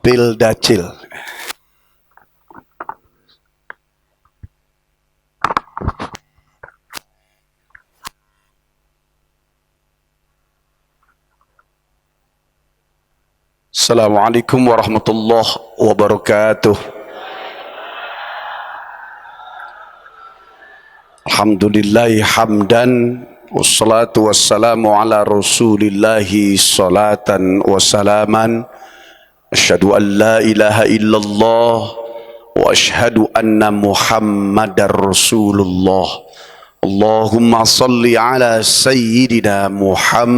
Pildacil. Assalamualaikum warahmatullahi wabarakatuh. Alhamdulillahi hamdan, wassalatu wassalamu ala rasulillahi salatan wassalaman. Asyhadu an la ilaha illallah wa asyhadu anna muhammadar rasulullah. Allahumma salli ala sayyidina Muhammadin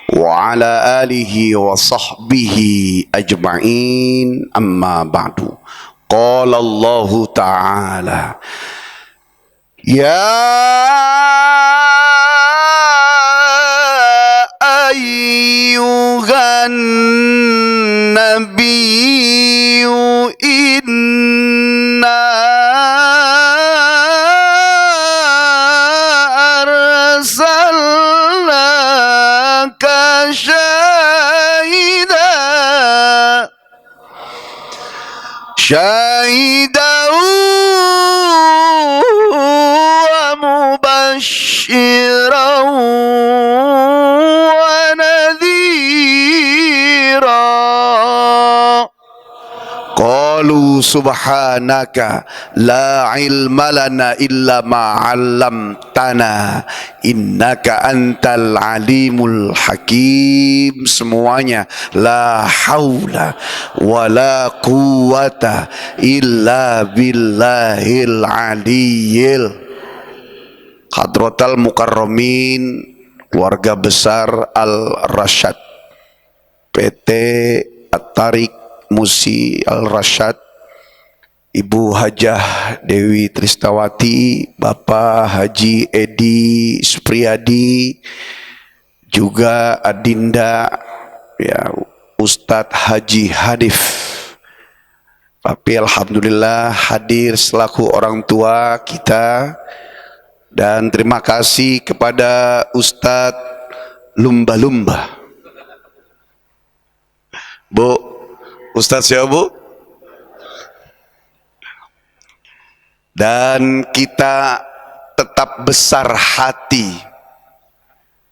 wa ala alihi wa sahbihi ajma'in, amma ba'du. Qala Allah ta'ala, ya ayyuhan nabiyyu inna arsalnaka syahidan wa mubasysyiran wa nadhira. Qalu subhanaka la ilma lana illa ma 'allamtana innaka antal alimul hakim. Semuanya la haula wala quwata illa billahil aliyil. Hadratal mukarramin, keluarga besar Al-Rasyad, PT At-Tariq Musi Al-Rasyad, Ibu Hajah Dewi Tristawati, Bapak Haji Edi Supriyadi, juga Adinda, ya, Ustadz Haji Hadif. Tapi alhamdulillah hadir selaku orang tua kita. Dan terima kasih kepada Ustadz Lumba-Lumba. Bu, Ustadz siapa, Bu? Dan kita tetap besar hati,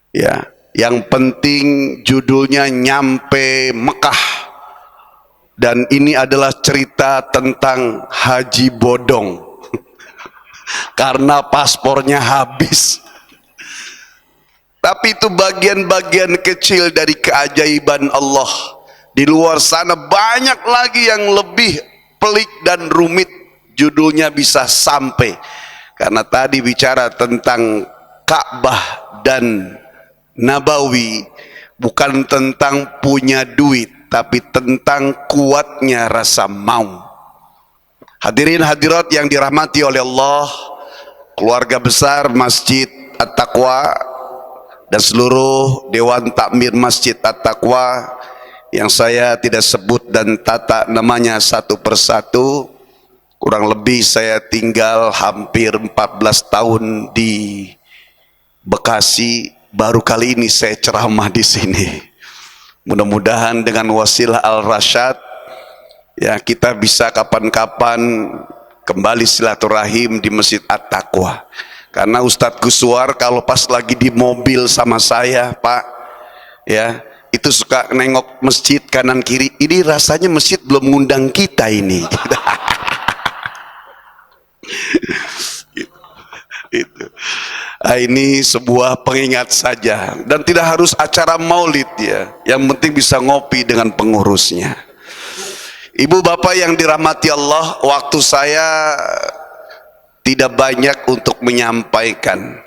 ya. Yang penting judulnya nyampe Mekah. Dan ini adalah cerita tentang Haji Bodong. Karena paspornya habis. Tapi itu bagian-bagian kecil dari keajaiban Allah. Di luar sana banyak lagi yang lebih pelik dan rumit, judulnya bisa sampai. Karena tadi bicara tentang Ka'bah dan Nabawi, bukan tentang punya duit, tapi tentang kuatnya rasa mau. Hadirin hadirat yang dirahmati oleh Allah, keluarga besar Masjid At-Taqwa dan seluruh Dewan Takmir Masjid At-Taqwa yang saya tidak sebut dan tata namanya satu persatu. Kurang lebih saya tinggal hampir 14 tahun di Bekasi, baru kali ini saya ceramah di sini. Mudah-mudahan dengan wasilah Al-Rasyad, ya, kita bisa kapan-kapan kembali silaturahim di Masjid At-Taqwa. Karena Ustadz Guswar kalau pas lagi di mobil sama saya, Pak, ya, itu suka nengok masjid kanan kiri. Ini rasanya masjid belum ngundang kita ini. Itu. Nah, ini sebuah pengingat saja, dan tidak harus acara maulid, ya. Yang penting bisa ngopi dengan pengurusnya. Ibu bapak yang dirahmati Allah, waktu saya tidak banyak untuk menyampaikan.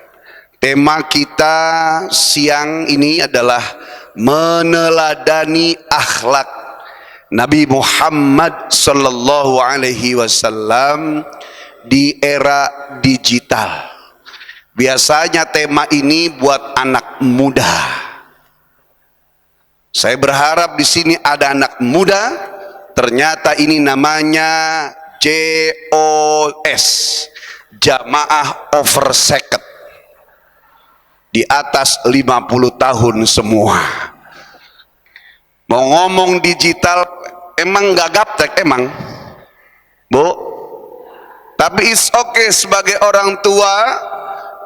Tema kita siang ini adalah meneladani akhlak Nabi Muhammad sallallahu alaihi wasallam di era digital. Biasanya tema ini buat anak muda. Saya berharap di sini ada anak muda. Ternyata ini namanya JOS, Jamaah Over Second. Di atas 50 tahun semua. Mau ngomong digital, emang nggak gaptek emang, Bu. Tapi it's okay, sebagai orang tua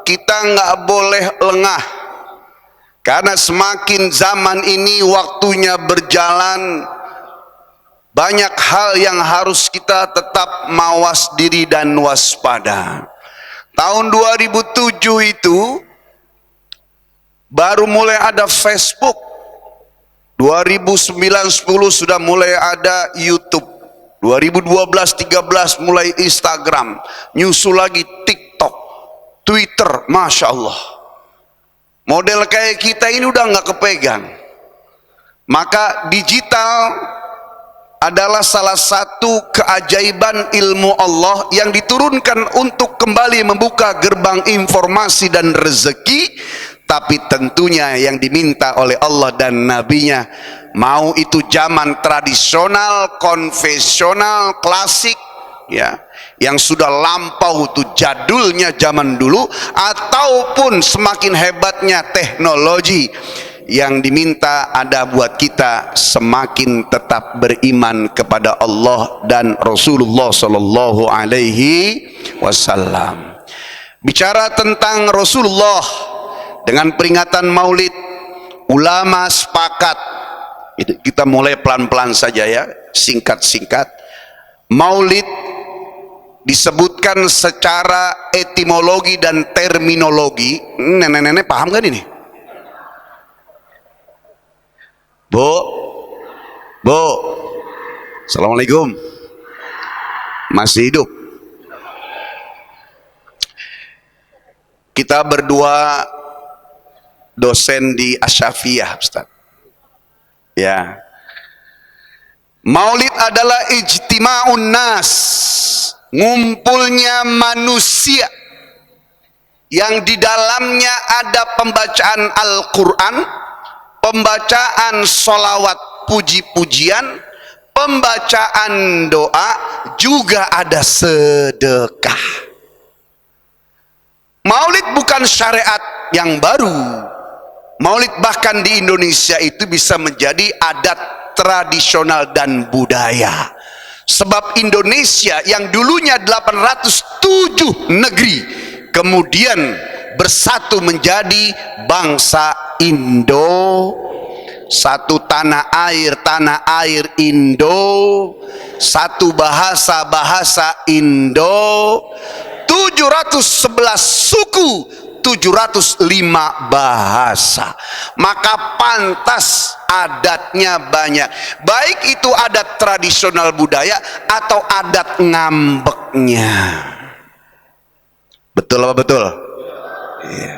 kita nggak boleh lengah, karena semakin zaman ini waktunya berjalan, banyak hal yang harus kita tetap mawas diri dan waspada. Tahun 2007 itu baru mulai ada Facebook. 2009-10 sudah mulai ada YouTube. 2012-13 mulai Instagram. Nyusul lagi TikTok, Twitter, Masya Allah. Model kayak kita ini udah nggak kepegang. Maka digital adalah salah satu keajaiban ilmu Allah yang diturunkan untuk kembali membuka gerbang informasi dan rezeki. Tapi tentunya yang diminta oleh Allah dan Nabi-Nya, mau itu zaman tradisional, konvensional, klasik, ya, yang sudah lampau itu jadulnya zaman dulu, ataupun semakin hebatnya teknologi, yang diminta ada buat kita semakin tetap beriman kepada Allah dan Rasulullah Sallallahu Alaihi Wasallam. Bicara tentang Rasulullah dengan peringatan Maulid, ulama sepakat, kita mulai pelan-pelan saja ya, singkat-singkat. Maulid disebutkan secara etimologi dan terminologi. Nenek-nenek paham kan ini? Bu, Assalamualaikum, masih hidup? Kita berdua dosen di Asyafiyah, Ustaz. Ya. Maulid adalah ijtima'un nas, ngumpulnya manusia yang di dalamnya ada pembacaan Al-Quran, pembacaan sholawat puji-pujian, pembacaan doa, juga ada sedekah. Maulid bukan syariat yang baru. Maulid bahkan di Indonesia itu bisa menjadi adat tradisional dan budaya. Sebab Indonesia yang dulunya 807 negeri kemudian bersatu menjadi bangsa Indo, satu tanah air Indo, satu bahasa Indo, 711 suku, 705 bahasa. Maka pantas adatnya banyak, baik itu adat tradisional budaya atau adat ngambeknya. Betul apa betul? Iya.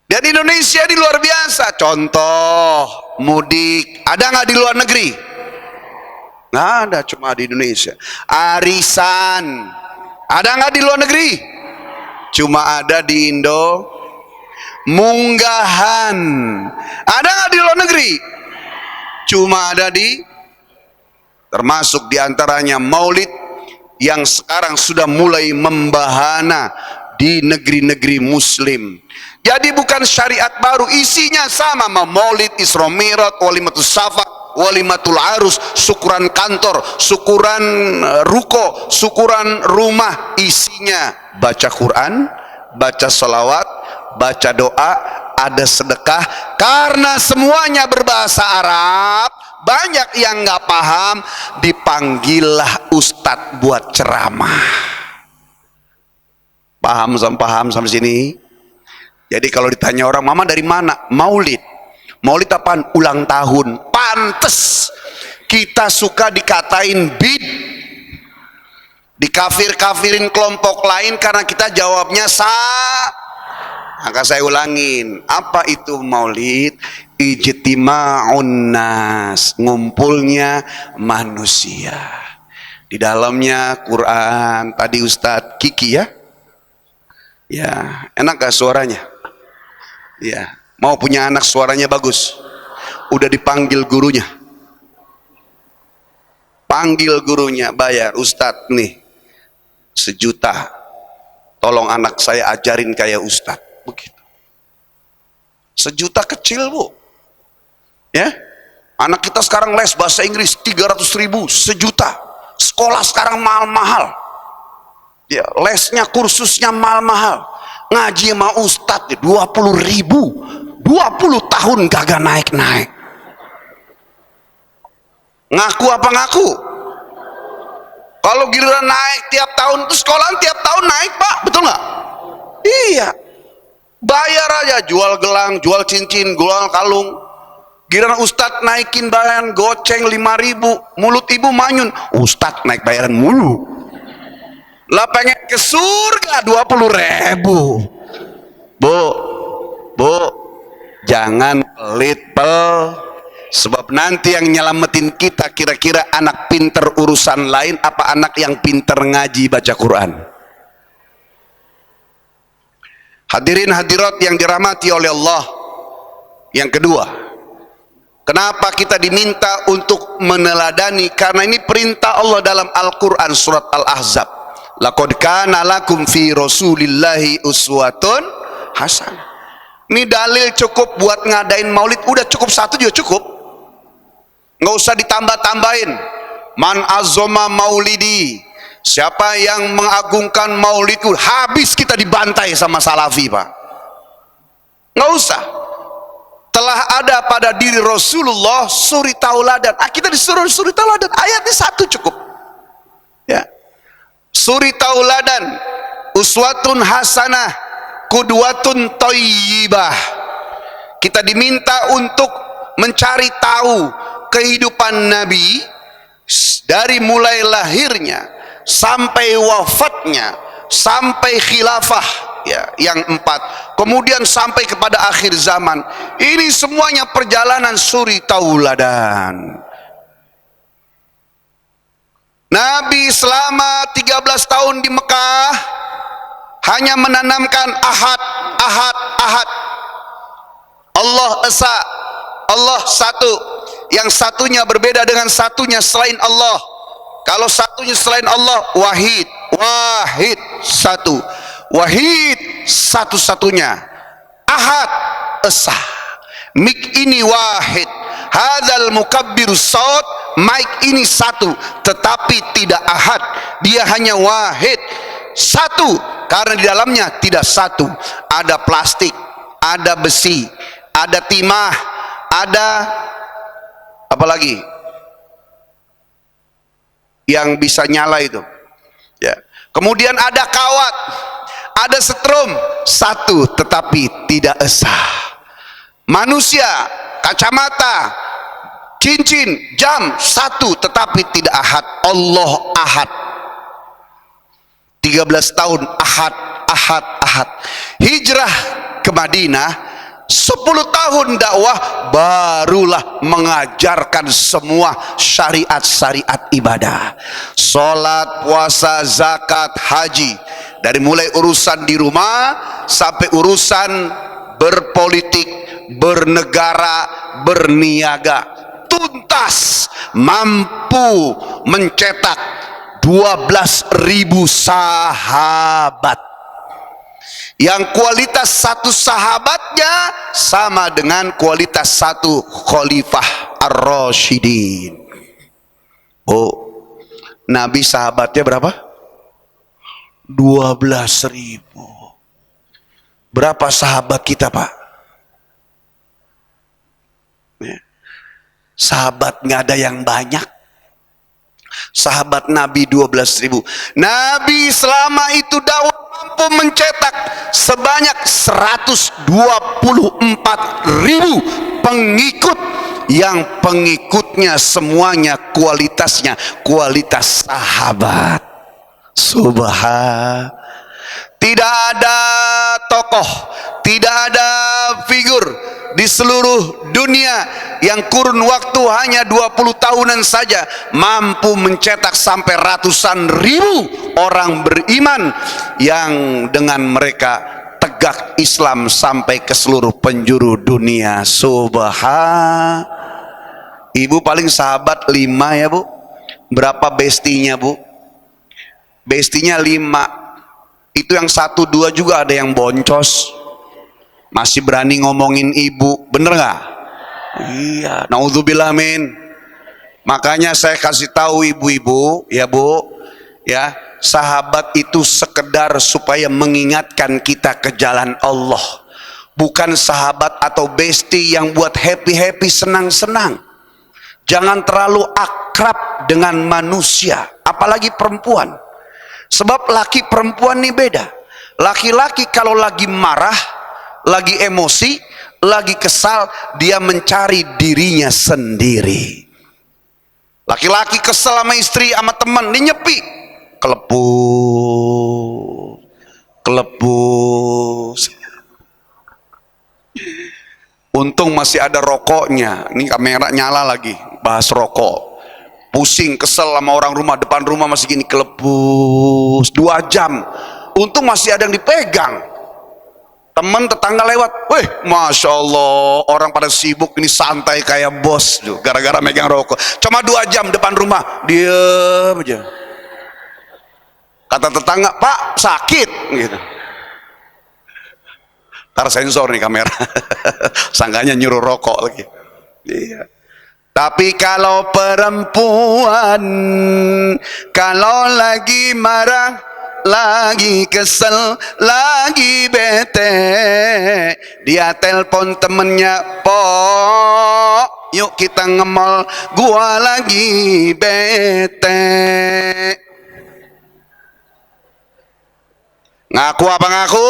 Dan Indonesia di luar biasa. Contoh mudik, ada nggak di luar negeri? Nggak ada, cuma di Indonesia. Arisan, ada nggak di luar negeri? Cuma ada di Indo. Munggahan, ada nggak di luar negeri? Cuma ada di, termasuk diantaranya Maulid yang sekarang sudah mulai membahana di negeri-negeri Muslim. Jadi bukan syariat baru, isinya sama. Maulid, Isra Mi'raj, Walimatul Syafa, Walimatul Arus, syukuran kantor, syukuran ruko, syukuran rumah, isinya baca Quran, baca salawat, baca doa, ada sedekah. Karena semuanya berbahasa Arab, banyak yang nggak paham, dipanggillah ustadz buat ceramah. Paham sampai sini? Jadi kalau ditanya orang, mama dari mana? Maulid. Maulid apaan? Ulang tahun. Pantes kita suka dikatain bid, dikafir-kafirin kelompok lain karena kita jawabnya Maka saya ulangin, apa itu Maulid? Ijtima'un nas, ngumpulnya manusia. Di dalamnya Quran. Tadi Ustadz Kiki ya? Ya, enak gak suaranya? Ya, mau punya anak suaranya bagus? Udah dipanggil gurunya. Panggil gurunya, bayar. Ustadz nih, 1 juta. Tolong anak saya ajarin kayak Ustadz. Begitu. 1 juta kecil, Bu. Ya, Anak kita sekarang les bahasa Inggris 300.000, sejuta. Sekolah sekarang mahal-mahal. Ya, lesnya, kursusnya mahal-mahal. Ngaji sama ustadz 20.000. 20 tahun kagak naik-naik. Ngaku apa ngaku? Kalau giliran naik tiap tahun, itu sekolahan tiap tahun naik, Pak. Betul nggak? Iya. Bayar aja, jual gelang, jual cincin, jual kalung. Giliran ustadz naikin bayaran goceng 5.000, mulut ibu manyun, ustadz naik bayaran mulu. Lah pengen ke surga 20.000. Bu, jangan pelit, sebab nanti yang nyelamatin kita kira-kira anak pinter urusan lain apa anak yang pinter ngaji baca Quran. Hadirin hadirat yang dirahmati oleh Allah. Yang kedua, kenapa kita diminta untuk meneladani? Karena ini perintah Allah dalam Al-Quran surat Al-Ahzab. Laqad kana lakum fi rasulillahi uswatun hasanah. Ini dalil cukup buat ngadain maulid. Udah cukup satu juga cukup, nggak usah ditambah-tambahin. Man azoma maulidi, siapa yang mengagungkan maulidku, habis kita dibantai sama salafi, Pak. Nggak usah. Telah ada pada diri Rasulullah suri tauladan. Kita disuruh suri tauladan, ayatnya satu cukup. Ya, suri tauladan, uswatun hasanah, qudwatun thayyibah. Kita diminta untuk mencari tahu kehidupan Nabi dari mulai lahirnya sampai wafatnya, sampai khilafah, ya, yang 4, kemudian sampai kepada akhir zaman. Ini semuanya perjalanan suri tauladan. Nabi selama 13 tahun di Mekah hanya menanamkan ahad, ahad, ahad. Allah esa, Allah satu. Yang satunya berbeda dengan satunya selain Allah. Kalau satunya selain Allah, wahid, wahid, satu. Wahid, satu-satunya. Ahad, esa. Mik ini wahid. Hadzal mukabbirus saut, mic ini satu, tetapi tidak ahad. Dia hanya wahid, satu, karena di dalamnya tidak satu. Ada plastik, ada besi, ada timah, ada apa lagi yang bisa nyala itu, ya. Kemudian ada kawat, ada setrum, satu tetapi tidak esa. Manusia, kacamata, cincin, jam, satu tetapi tidak ahad. Allah ahad. 13 tahun ahad, ahad, ahad. Hijrah ke Madinah 10 tahun dakwah, barulah mengajarkan semua syariat-syariat ibadah. Salat, puasa, zakat, haji. Dari mulai urusan di rumah sampai urusan berpolitik, bernegara, berniaga. Tuntas mampu mencetak 12.000 sahabat, yang kualitas satu sahabatnya sama dengan kualitas satu khalifah ar-rasyidin. Oh, Nabi sahabatnya berapa? 12.000. Berapa sahabat kita, Pak? Sahabat nggak ada yang banyak. Sahabat Nabi 12.000. Nabi selama itu dakwah mampu mencetak sebanyak 124.000 pengikut, yang pengikutnya semuanya kualitasnya kualitas sahabat. Subhan. Tidak ada tokoh, tidak ada figur di seluruh dunia yang kurun waktu hanya 20 tahunan saja mampu mencetak sampai ratusan ribu orang beriman yang dengan mereka tegak Islam sampai ke seluruh penjuru dunia. Subhan. Ibu paling sahabat 5 ya, Bu. Berapa bestinya, Bu? Bestinya 5. Itu yang 1-2 juga ada yang boncos, masih berani ngomongin ibu, bener nggak? Iya, naudzubillah min. Makanya saya kasih tahu ibu-ibu, ya Bu, ya, sahabat itu sekedar supaya mengingatkan kita ke jalan Allah. Bukan sahabat atau bestie yang buat happy-happy, senang-senang. Jangan terlalu akrab dengan manusia, apalagi perempuan. Sebab laki perempuan ini beda. Laki-laki kalau lagi marah, lagi emosi, lagi kesal, dia mencari dirinya sendiri. Laki-laki kesel sama istri, sama teman, dia nyepi, kelepus, kelepus. Untung masih ada rokoknya. Ini kamera nyala lagi, bahas rokok. Pusing, kesel sama orang rumah, depan rumah masih gini, kelepus 2 jam. Untung masih ada yang dipegang. Teman tetangga lewat, weh, masya Allah, orang pada sibuk, ini santai kayak bos, gara-gara megang rokok. Cuma 2 jam depan rumah, diam aja. Kata tetangga, Pak, sakit, gitu. Ntar sensor nih kamera. Sangkanya nyuruh rokok lagi. Iya. Tapi kalau perempuan, kalau lagi marah, lagi kesel, lagi bete, dia telepon temennya, "Po, yuk kita nge-mall, gua lagi bete." Ngaku apa ngaku?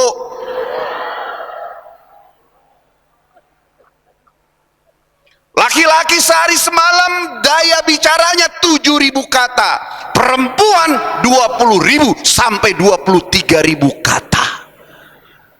Laki-laki sehari semalam daya bicaranya 7.000 kata, perempuan 20.000 sampai 23.000 kata.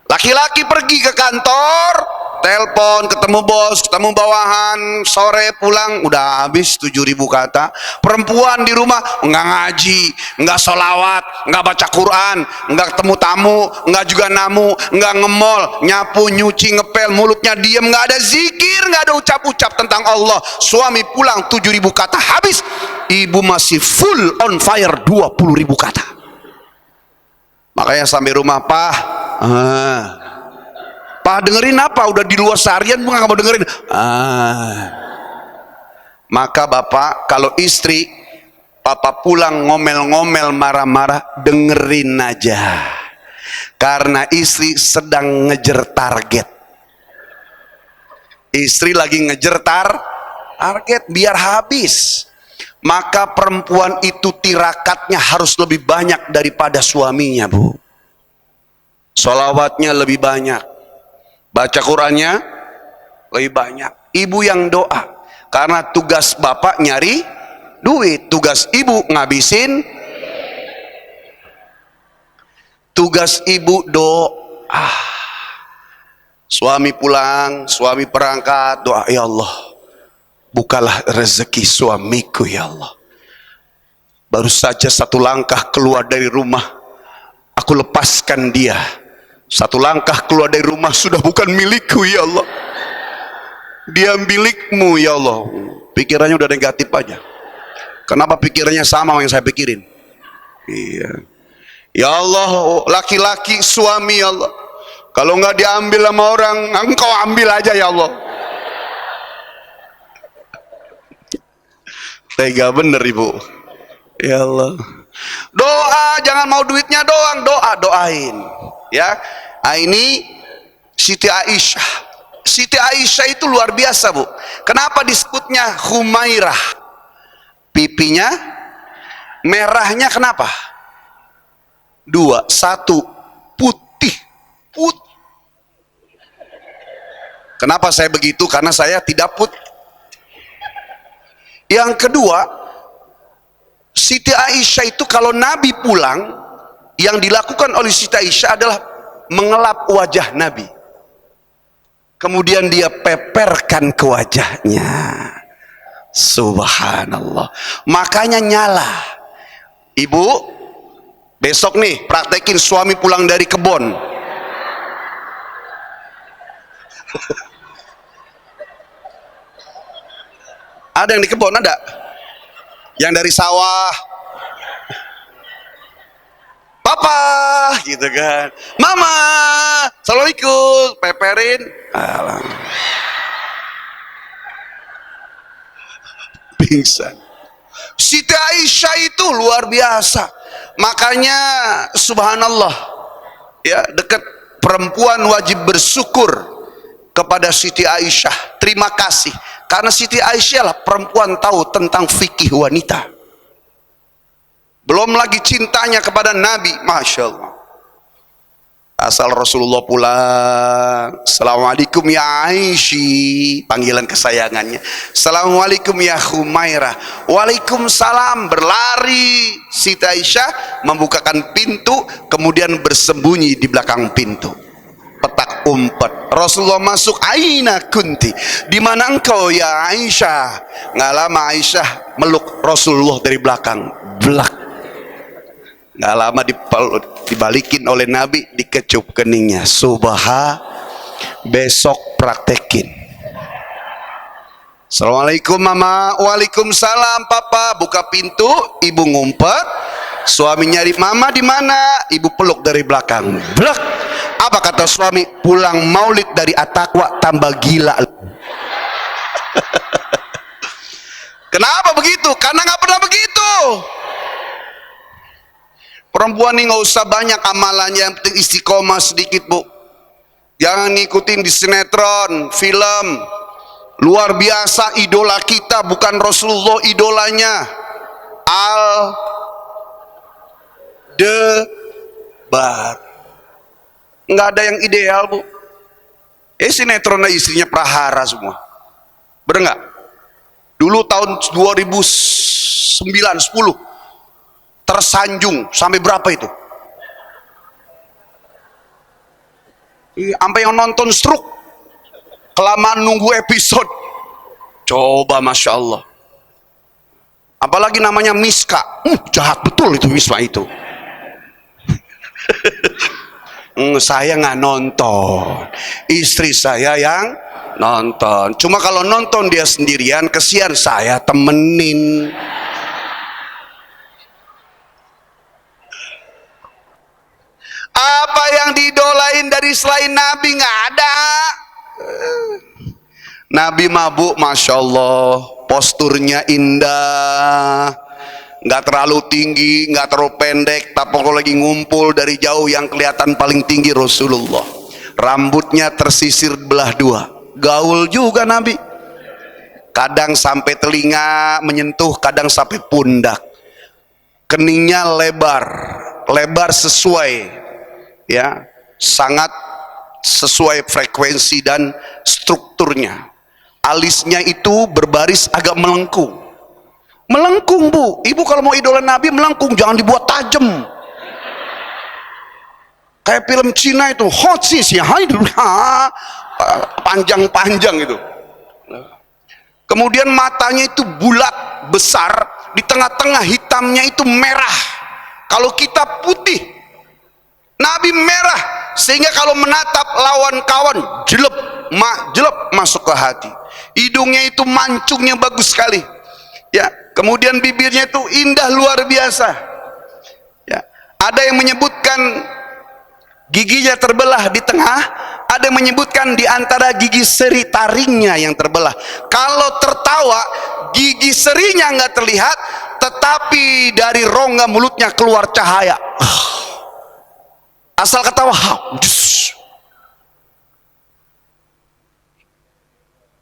Laki-laki pergi ke kantor, telepon, ketemu bos, ketemu bawahan, sore pulang udah habis 7.000 kata. Perempuan di rumah nggak ngaji, nggak sholawat, nggak baca Quran, nggak ketemu tamu, nggak juga namu, nggak ngemol, nyapu, nyuci, ngepel, mulutnya diem, nggak ada zikir, nggak ada ucap-ucap tentang Allah. Suami pulang 7.000 kata habis, ibu masih full on fire 20.000 kata. Makanya sampai rumah, Pak dengerin apa? Udah di luar seharian bunga nggak mau dengerin. Maka bapak, kalau istri papa pulang ngomel-ngomel, marah-marah, dengerin aja. Karena istri sedang ngejar target. Istri lagi ngejar target biar habis. Maka perempuan itu tirakatnya harus lebih banyak daripada suaminya, Bu. Sholawatnya lebih banyak, baca Qurannya lebih banyak. Ibu yang doa, karena tugas bapak nyari duit, tugas ibu ngabisin, tugas ibu doa. Suami pulang, suami berangkat, doa, ya Allah, bukalah rezeki suamiku ya Allah. Baru saja 1 langkah keluar dari rumah, aku lepaskan dia. 1 langkah keluar dari rumah sudah bukan milikku ya Allah, dia milikmu ya Allah. Pikirannya udah negatif aja. Kenapa pikirannya sama yang saya pikirin? Iya. Ya Allah, laki-laki suami ya Allah, kalau nggak diambil sama orang, engkau ambil aja ya Allah. Tega bener ibu. Ya Allah. Doa, jangan mau duitnya doang, doain. Ya, ini Siti Aisyah. Siti Aisyah itu luar biasa, Bu. Kenapa disebutnya Humairah? Pipinya merahnya kenapa? 2, 1 putih. Kenapa saya begitu? Karena saya tidak putih. Yang kedua, Siti Aisyah itu kalau Nabi pulang, yang dilakukan oleh Siti Aisyah adalah mengelap wajah Nabi, kemudian dia peperkan ke wajahnya. Subhanallah. Makanya nyala. Ibu, besok nih praktekin suami pulang dari kebun. Ada yang di kebun, ada yang dari sawah, papa gitu kan, mama assalamualaikum, peperin. pingsan. Siti Aisyah itu luar biasa. Makanya subhanallah, ya, dekat perempuan wajib bersyukur kepada Siti Aisyah. Terima kasih karena Siti Aisyah lah perempuan tahu tentang fikih wanita. Belum lagi cintanya kepada Nabi, masya Allah. Asal Rasulullah pulang, assalamualaikum ya Aisyah, panggilan kesayangannya. Assalamualaikum ya Humairah. Waalaikumsalam. Berlari Siti Aisyah membukakan pintu, kemudian bersembunyi di belakang pintu. Petak umpet. Rasulullah masuk, aina kunti, di mana engkau ya Aisyah? Nggak lama Aisyah meluk Rasulullah dari belakang, belak. Nggak lama dibalikin oleh Nabi, dikecup keningnya. Subha, besok praktekin. Assalamualaikum mama. Waalaikumsalam papa. Buka pintu, ibu ngumpet. Suami nyari, mama di mana? Ibu peluk dari belakang. Blek. Apa kata suami? Pulang maulid dari At-Taqwa tambah gila. Kenapa begitu? Karena nggak pernah begitu. Perempuan ini nggak usah banyak amalannya, yang penting istiqomah sedikit bu. Jangan ngikutin di sinetron, film. Luar biasa idola kita, bukan Rasulullah idolanya. Debar. Nggak ada yang ideal bu. Sinetronnya istrinya prahara semua. Bener nggak? Dulu tahun 2009-10 tersanjung sampai berapa itu? Sampai yang nonton stroke kelamaan nunggu episode. Coba masya Allah. Apalagi namanya Miska, jahat betul itu Misma itu. Saya nggak nonton, istri saya yang nonton. Cuma kalau nonton dia sendirian kesian, saya temenin. Apa yang didolain dari selain Nabi nggak ada. Nabi mabuk, masya Allah, posturnya indah, nggak terlalu tinggi, nggak terlalu pendek, tapi kalau lagi ngumpul dari jauh yang kelihatan paling tinggi Rasulullah. Rambutnya tersisir belah dua, gaul juga Nabi. Kadang sampai telinga menyentuh, kadang sampai pundak. Keningnya lebar, lebar sesuai. Ya, sangat sesuai frekuensi dan strukturnya. Alisnya itu berbaris agak melengkung. Melengkung bu, ibu kalau mau idola Nabi melengkung, jangan dibuat tajam. Kayak film Cina itu, Hotsis ya, panjang-panjang itu. Kemudian matanya itu bulat, besar, di tengah-tengah hitamnya itu merah. Kalau kita putih, Nabi merah, sehingga kalau menatap lawan kawan jelep masuk ke hati. Hidungnya itu mancungnya bagus sekali, ya. Kemudian bibirnya itu indah luar biasa, ya. Ada yang menyebutkan giginya terbelah di tengah, ada yang menyebutkan di antara gigi seri taringnya yang terbelah. Kalau tertawa gigi serinya nggak terlihat, tetapi dari rongga mulutnya keluar cahaya. Asal ketawa,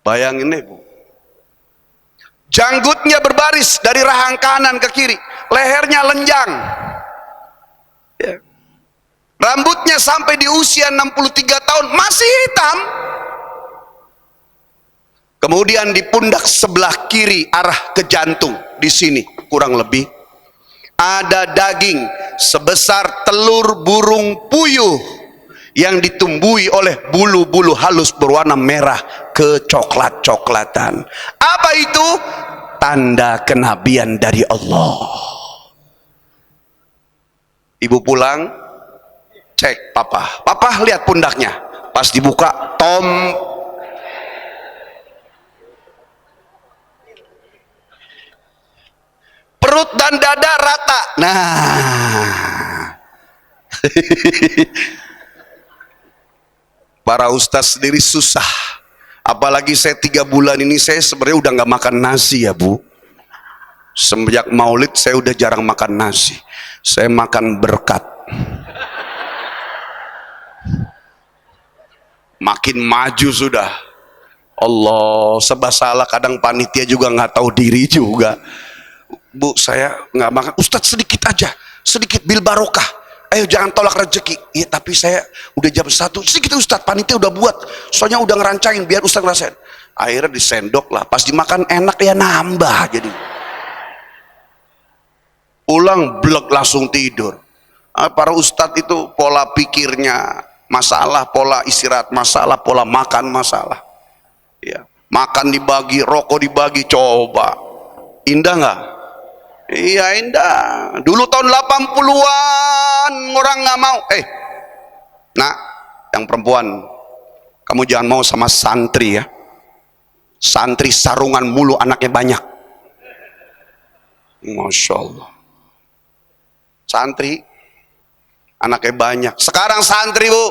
bayangin deh bu, janggutnya berbaris dari rahang kanan ke kiri, lehernya lenjang, ya. Rambutnya sampai di usia 63 tahun masih hitam. Kemudian di pundak sebelah kiri arah ke jantung, di sini kurang lebih ada daging sebesar telur burung puyuh yang ditumbuhi oleh bulu-bulu halus berwarna merah kecoklat-coklatan. Apa itu? Tanda kenabian dari Allah. Ibu pulang, cek papa lihat pundaknya. Pas dibuka, perut dan dada rata. Nah, para ustaz sendiri susah. Apalagi saya 3 bulan ini saya sebenarnya udah nggak makan nasi ya bu. Semenjak maulid saya udah jarang makan nasi, saya makan berkat. Makin maju sudah. Allah, serba salah. Kadang panitia juga nggak tahu diri juga. Bu, saya nggak makan. Ustadz sedikit aja, sedikit bil barokah. Ayo jangan tolak rezeki. Iya tapi saya udah jam 1. Sedikit Ustadz, panitia udah buat. Soalnya udah ngerancangin biar Ustadz ngerasain. Akhirnya disendok lah. Pas dimakan enak ya nambah jadi. Pulang blek langsung tidur. Para ustadz itu pola pikirnya masalah, pola istirahat masalah, pola makan masalah. Ya, makan dibagi, rokok dibagi, coba. Indah nggak? Iya indah. Dulu tahun 80-an orang nggak mau. Nah, yang perempuan, kamu jangan mau sama santri ya. Santri sarungan mulu, anaknya banyak. Masya Allah. Santri anaknya banyak. Sekarang santri bu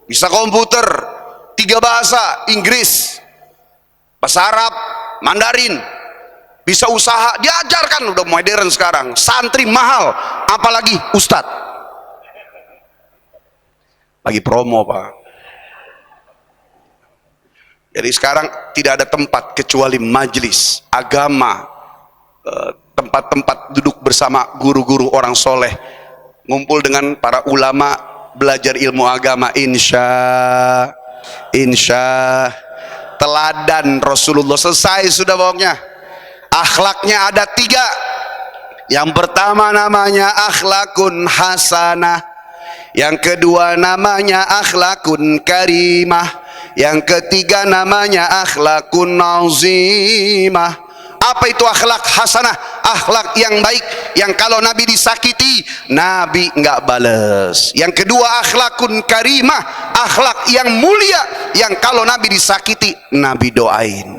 bisa komputer 3 bahasa, Inggris, bahasa Arab, Mandarin, bisa usaha, diajarkan. Udah modern sekarang. Santri mahal, apalagi ustadz. Lagi promo pak. Jadi sekarang tidak ada tempat kecuali majelis agama, tempat-tempat duduk bersama guru-guru orang soleh, ngumpul dengan para ulama, belajar ilmu agama. Insya teladan Rasulullah. Selesai sudah pokoknya. Akhlaknya ada 3. Yang pertama namanya akhlakun hasanah, yang kedua namanya akhlakun karimah, yang ketiga namanya akhlakun azimah. Apa itu akhlak hasanah? Akhlak yang baik, yang kalau Nabi disakiti, Nabi nggak bales. Yang kedua akhlakun karimah, akhlak yang mulia, yang kalau Nabi disakiti, Nabi doain.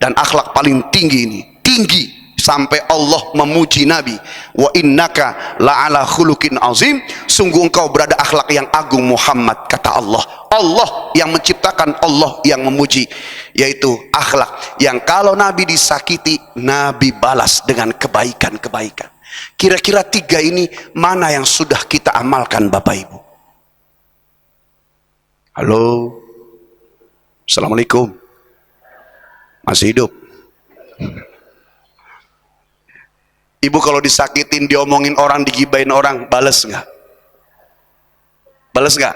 Dan akhlak paling tinggi ini, tinggi sampai Allah memuji Nabi, wa innaka la'ala khuluqin azim, sungguh engkau berada akhlak yang agung Muhammad, kata Allah. Allah yang menciptakan, Allah yang memuji, yaitu akhlak yang kalau Nabi disakiti, Nabi balas dengan kebaikan-kebaikan. Kira-kira 3 ini mana yang sudah kita amalkan Bapak Ibu? Halo, Assalamualaikum, masih hidup? Ibu kalau disakitin, diomongin orang, digibain orang, bales nggak? Bales nggak?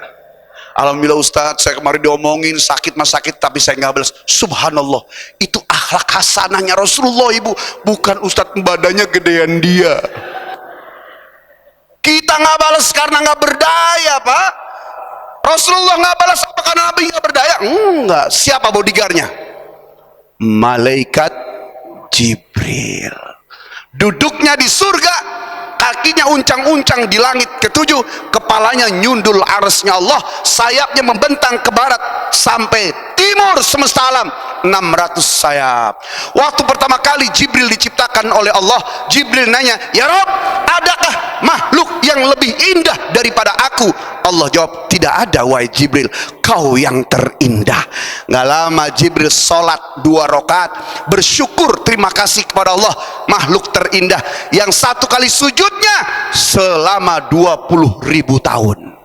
Alhamdulillah Ustadz, saya kemarin diomongin, sakit mas sakit, tapi saya nggak bales. Subhanallah, itu akhlak hasanahnya Rasulullah ibu, bukan Ustadz badannya gedean dia. Kita nggak balas karena nggak berdaya pak. Rasulullah nggak balas apa karena Nabi nggak berdaya? Enggak. Siapa bodyguardnya? Malaikat Jibril. Duduknya di surga, kakinya uncang-uncang di langit ke-7, kepalanya nyundul arsy-Nya Allah, sayapnya membentang ke barat sampai timur semesta alam, 600 sayap. Waktu pertama kali Jibril diciptakan oleh Allah, Jibril nanya, ya Rob, adakah makhluk yang lebih indah daripada aku? Allah jawab, tidak ada wahai Jibril, kau yang terindah. Nggak lama Jibril sholat 2 rakaat, bersyukur terima kasih kepada Allah, makhluk terindah yang 1 kali sujudnya selama 20.000 tahun.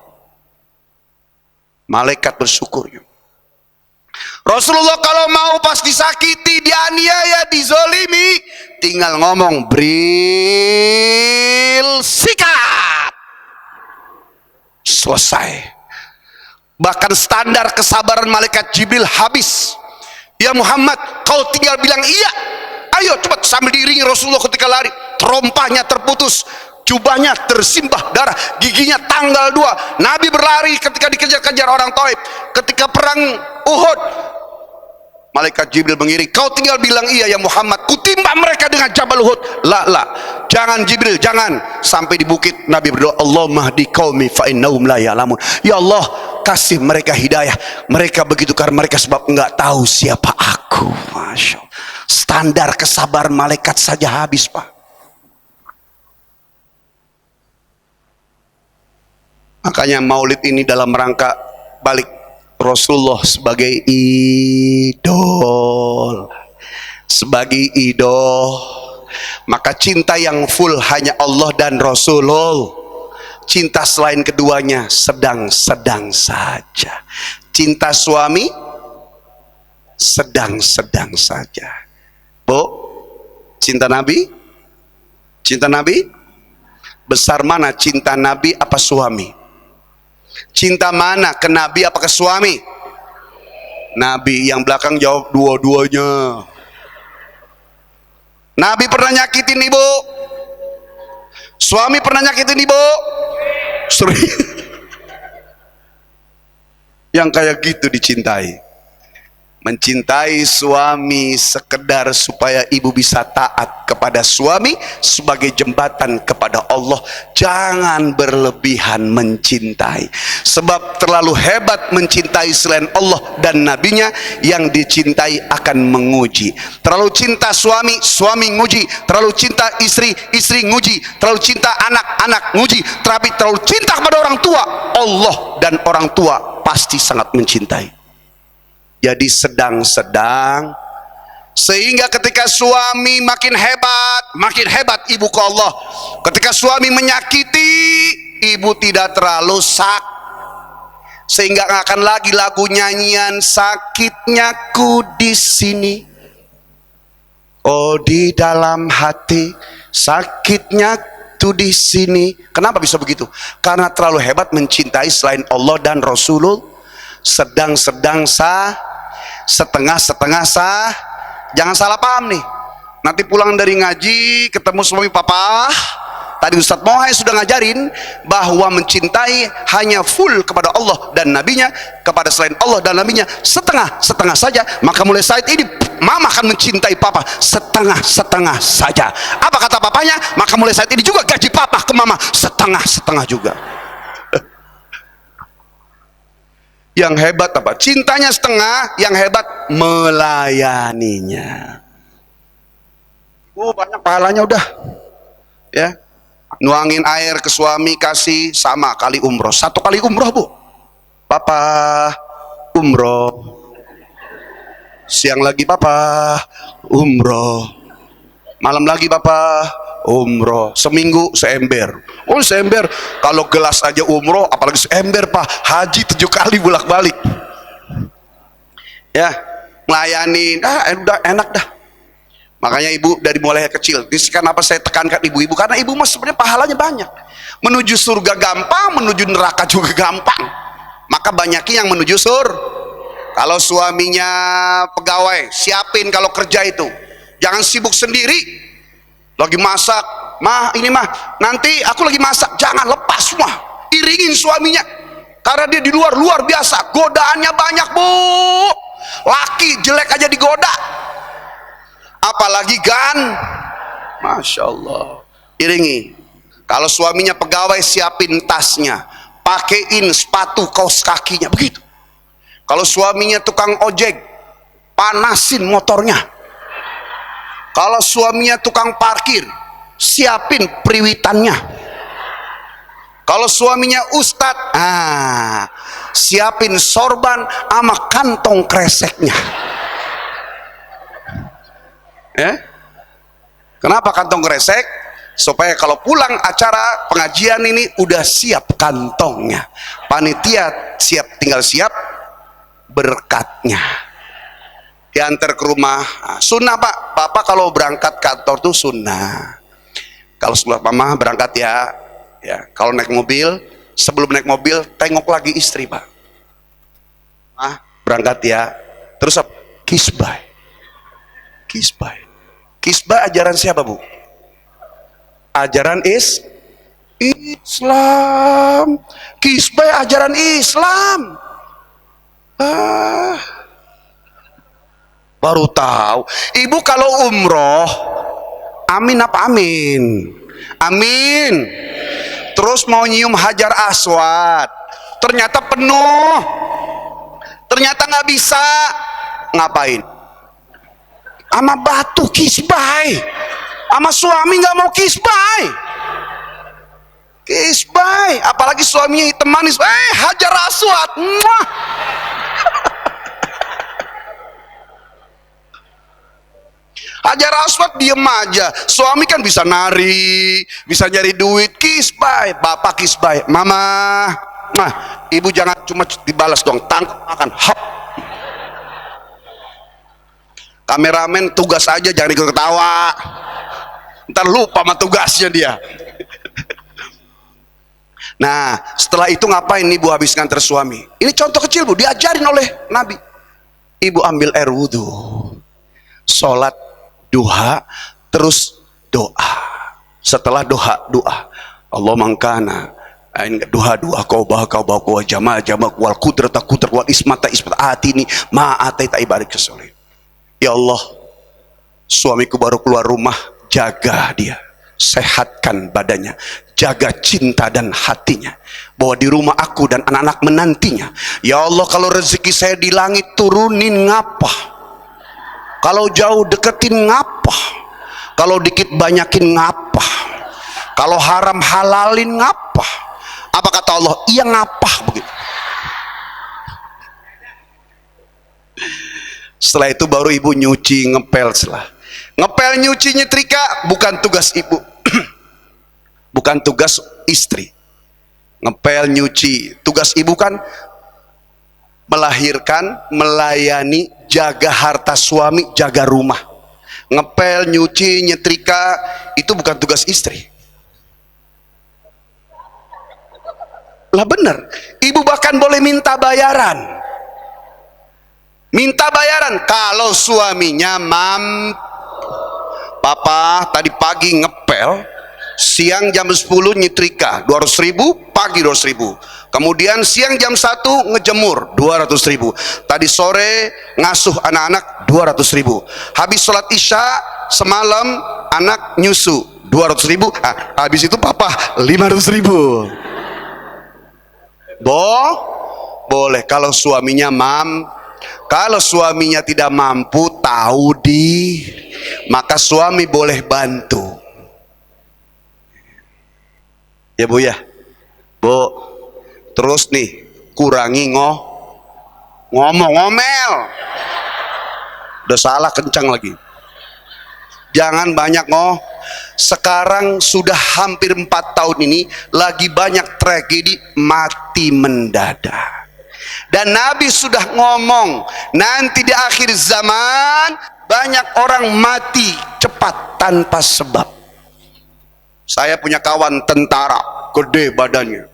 Malaikat bersyukur. Rasulullah kalau mau pas disakiti, dianiaya, dizolimi, tinggal ngomong Bril sikap, selesai. Bahkan standar kesabaran malaikat Jibril habis. Ya Muhammad, kau tinggal bilang iya, ayo cepat. Sambil diiringi Rasulullah ketika lari, terompahnya terputus, jubahnya tersimbah darah, giginya tanggal 2. Nabi berlari ketika dikejar-kejar orang Taif. Ketika perang Uhud, malaikat Jibril mengiring, kau tinggal bilang iya ya Muhammad, kutimba mereka dengan Jabal Uhud. La, jangan Jibril, jangan. Sampai di bukit Nabi berdoa, Allahumma hdi qaumi fa innahum la ya'lamun. Ya Allah, kasih mereka hidayah, mereka begitu karena mereka sebab enggak tahu siapa aku. Masya Allah. Standar kesabaran malaikat saja habis pak. Makanya maulid ini dalam rangka balik Rasulullah sebagai idol, sebagai idol. Maka cinta yang full hanya Allah dan Rasulullah. Cinta selain keduanya sedang-sedang saja. Cinta suami sedang-sedang saja. Bu, cinta Nabi? Cinta Nabi? Besar mana cinta Nabi apa suami? Cinta mana, ke Nabi apa ke suami? Nabi. Yang belakang jawab dua-duanya. Nabi pernah nyakitin ibu? Suami pernah nyakitin ibu? Yang kayak gitu dicintai. Mencintai suami sekedar supaya ibu bisa taat kepada suami sebagai jembatan kepada Allah. Jangan berlebihan mencintai, sebab terlalu hebat mencintai selain Allah dan nabinya, yang dicintai akan menguji. Terlalu cinta suami, suami nguji. Terlalu cinta istri, istri nguji. Terlalu cinta anak, anak nguji. Tapi terlalu cinta kepada orang tua, Allah dan orang tua pasti sangat mencintai. Jadi sedang-sedang, sehingga ketika suami makin hebat ibu ke Allah. Ketika suami menyakiti, ibu tidak terlalu sehingga nggak akan lagi lagu nyanyian sakitnya ku di sini, oh di dalam hati sakitnya tuh di sini. Kenapa bisa begitu? Karena terlalu hebat mencintai selain Allah dan Rasulullah. Sedang-sedang setengah-setengah jangan salah paham nih. Nanti pulang dari ngaji ketemu suami, papa, tadi Ustadz Mohay sudah ngajarin bahwa mencintai hanya full kepada Allah dan nabinya, kepada selain Allah dan nabinya setengah-setengah saja. Maka mulai saat ini mama akan mencintai papa setengah-setengah saja. Apa kata papanya? Maka mulai saat ini juga gaji papa ke mama setengah-setengah juga. Yang hebat apa? Cintanya setengah, yang hebat melayaninya. Banyak pahalanya udah. Ya. Nuangin air ke suami kasih sama kali umroh. 1 kali umroh, Bu. Papa umroh. Siang lagi papa umroh. Malam lagi papa umroh. Seminggu seember. Oh seember, kalau gelas aja umroh, apalagi seember pak. Haji 7 kali bolak-balik. Ya, melayani, udah enak dah. Makanya ibu dari mulai kecil, kenapa saya tekankan ibu-ibu? Karena ibu mah sebenarnya pahalanya banyak. Menuju surga gampang, menuju neraka juga gampang. Maka banyaknya yang menuju Kalau suaminya pegawai, siapin kalau kerja itu. Jangan sibuk sendiri. Lagi masak, mah ini mah nanti aku lagi masak, jangan lepas semua, iringin suaminya, karena dia di luar biasa, godaannya banyak bu. Laki jelek aja digoda, apalagi masya Allah. Iringi. Kalau suaminya pegawai, siapin tasnya, pakein sepatu kaos kakinya, begitu. Kalau suaminya tukang ojek, panasin motornya. Kalau suaminya tukang parkir, siapin periwitannya. Kalau suaminya ustadz, siapin sorban sama kantong kreseknya. Kenapa kantong kresek? Supaya kalau pulang acara pengajian ini udah siap kantongnya. Panitia tinggal siap berkatnya. Diantar ke rumah. Sunnah pak, papa kalau berangkat kantor tuh sunnah. Kalau sebelah mama berangkat ya. Kalau naik mobil, sebelum naik mobil tengok lagi istri pak. Berangkat ya. Terus apa? Kisbay. Kisbay ajaran siapa bu? Ajaran Islam. Kisbay ajaran Islam. Baru tahu. Ibu kalau umroh, amin apa amin? Amin. Terus mau nyium Hajar Aswad, ternyata penuh, ternyata nggak bisa. Ngapain? Sama batu kisbay. Sama suami nggak mau kisbay. Apalagi suaminya hitam manis. Hajar Aswad. Mwah. Hajar Aswad diem aja. Suami kan bisa nari, bisa nyari duit. Kiss bye, bapak kiss bye. Mama, nah, ibu jangan cuma dibalas dong, tangkap makan. Hop. Kameramen tugas aja, jangan ikut ketawa. Ntar lupa sama tugasnya dia. Nah, setelah itu ngapain ibu habis nganter suami? Ini contoh kecil bu, diajarin oleh Nabi. Ibu ambil air wudhu, sholat duha, terus doa. Setelah doa, Allah mangkana doa kau bawa jamaah wal kudrat wal ismata atini ma ataita ibarik kesoleh. Ya Allah, suamiku baru keluar rumah, jaga dia, sehatkan badannya, jaga cinta dan hatinya, bahwa di rumah aku dan anak-anak menantinya. Ya Allah, kalau rezeki saya di langit turunin ngapa, kalau jauh deketin ngapa, kalau dikit banyakin ngapa, kalau haram halalin ngapa. Apa kata Allah? Iya ngapa begitu. Setelah itu baru ibu nyuci, ngepel. Setelah ngepel, nyuci, nyetrika bukan tugas ibu. Bukan tugas istri. Ngepel, nyuci, tugas ibu kan melahirkan, melayani, jaga harta suami, jaga rumah. Ngepel, nyuci, nyetrika itu bukan tugas istri. Lah bener, ibu bahkan boleh minta bayaran. Minta bayaran kalau suaminya mampu. Papa tadi pagi ngepel, siang jam 10 nyetrika 200.000, pagi 200.000. Kemudian siang jam 1 ngejemur 200.000. Tadi sore ngasuh anak-anak 200.000. Habis sholat isya semalam anak nyusu 200.000. Habis itu papa 500.000. Boleh kalau suaminya mampu. Kalau suaminya tidak mampu, tahu maka suami boleh bantu. Ya bu ya, bu. Terus nih, kurangi ngomel. Udah salah kencang lagi. Jangan banyak Sekarang sudah hampir 4 tahun ini lagi banyak tragedi mati mendadak. Dan Nabi sudah ngomong, nanti di akhir zaman banyak orang mati cepat tanpa sebab. Saya punya kawan tentara, gede badannya.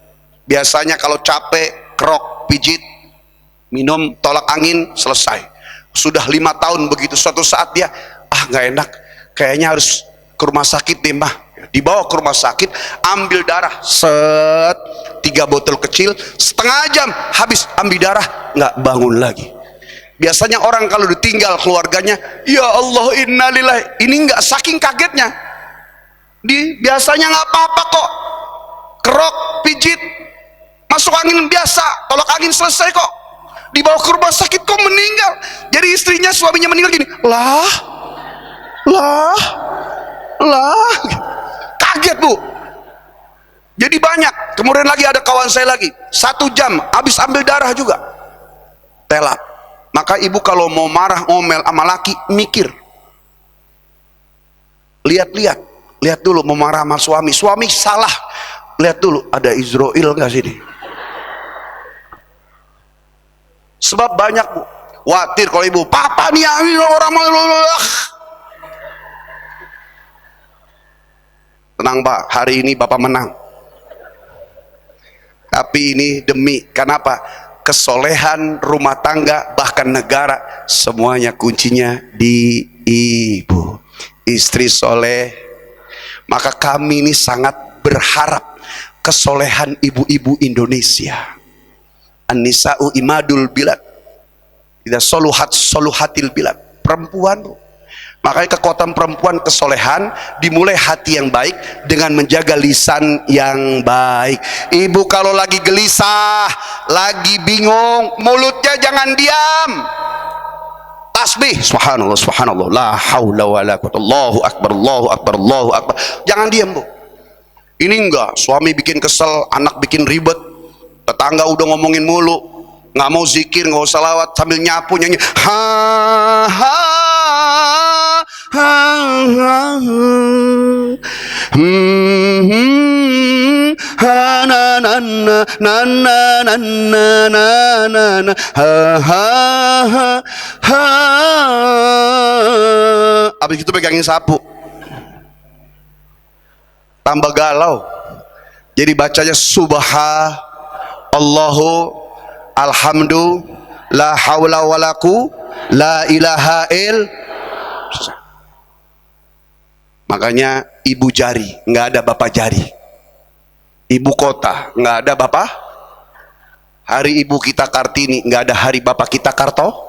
Biasanya kalau capek, kerok, pijit, minum tolak angin, selesai. Sudah 5 tahun begitu. Suatu saat dia, nggak enak, kayaknya harus ke rumah sakit deh mah. Dibawa ke rumah sakit, ambil darah, 3 botol kecil, setengah jam habis ambil darah, nggak bangun lagi. Biasanya orang kalau ditinggal keluarganya, ya Allah innalillahi, ini nggak, saking kagetnya. Biasanya nggak apa-apa kok, kerok, pijit, masuk angin biasa, tolak angin selesai kok. Dibawa ke rumah sakit kok meninggal. Jadi istrinya, suaminya meninggal gini, lah, kaget bu. Jadi banyak. Kemudian lagi ada kawan saya lagi, 1 jam habis ambil darah juga, telap. Maka ibu kalau mau marah ngomel sama laki, mikir, lihat dulu. Mau marah sama suami salah, lihat dulu ada Israel nggak sini. Sebab banyak bu, khawatir kalau ibu, papa nih orang malah. Tenang pak, hari ini bapak menang. Tapi ini demi, kenapa? Kesolehan rumah tangga, bahkan negara, semuanya kuncinya di ibu. Istri soleh. Maka kami ini sangat berharap kesolehan ibu-ibu Indonesia. An-nisa'u imadul bilad. Idza soluhatil bilad. Perempuan bu. Makanya kekuatan perempuan, kesolehan, dimulai hati yang baik dengan menjaga lisan yang baik. Ibu kalau lagi gelisah, lagi bingung, mulutnya jangan diam. Tasbih, subhanallah, subhanallah, la haula wala quwwata, Allahu akbar, Allahu akbar, Allahu akbar. Jangan diam bu. Ini enggak, suami bikin kesel, anak bikin ribet, tetangga udah ngomongin mulu, nggak mau zikir, nggak usah salawat, sambil nyapu nyanyi, ha ha na na na na na na na na na habis itu pegangin sapu, tambah galau. Jadi bacanya Allahu alhamdu la haula walaku la ilaha il. Makanya ibu jari nggak ada bapak jari, ibu kota nggak ada bapak, hari ibu kita Kartini nggak ada hari bapak kita Karto.